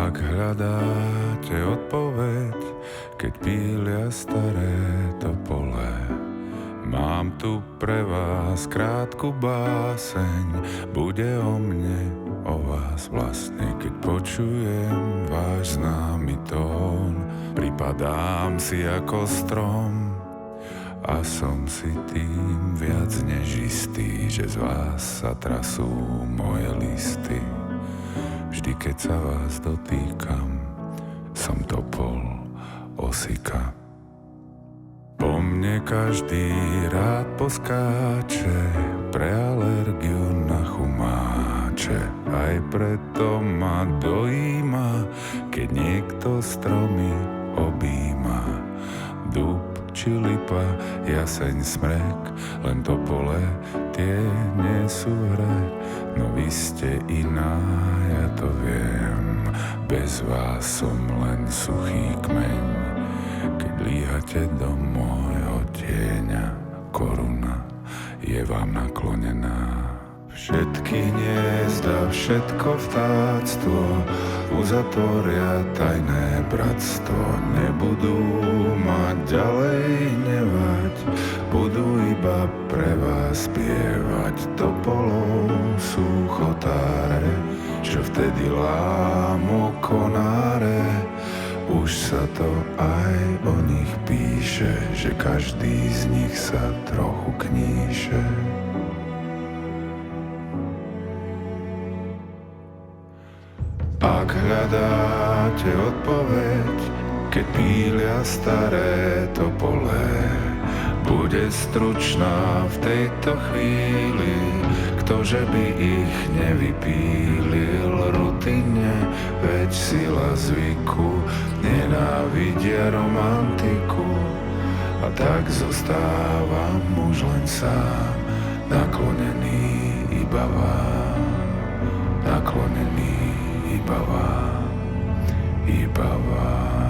Ak hľadáte odpoveď, keď pília staré topole, mám tu pre vás krátku báseň, bude o mne, o vás vlastne. Keď počujem váš známy tón, pripadám si ako strom a som si tým viac než istý, že z vás sa trasú moje listy. Vždy, keď sa vás dotýkam, som topol, osika. Po mne každý rád poskáče, pre alergiu na chumáče. Aj preto ma dojíma, keď niekto stromy objíma. Dub či lipa, jaseň, smrek, len topole, tie nie sú hre. No vy ste iná, ja to viem, bez vás som len suchý kmeň. Keď líhate do môjho tieňa, koruna je vám naklonená. Všetky hniezda, všetko vtáctvo uzatvoria tajné bratstvo. Nebudú ma ďalej nevať, budú iba pre vás spievať. Topolov sú chotáre, čo vtedy lámu konáre. Už sa to aj o nich píše, že každý z nich sa trochu kníše. Ak hľadáte odpoveď, keď pília staré topole, bude stručná v tejto chvíli, ktože by ich nevypílil rutine, veď sila zvyku nenávidia romantiku. A tak zostávam už len sám, naklonený iba vám, naklonený iba vám, iba vám.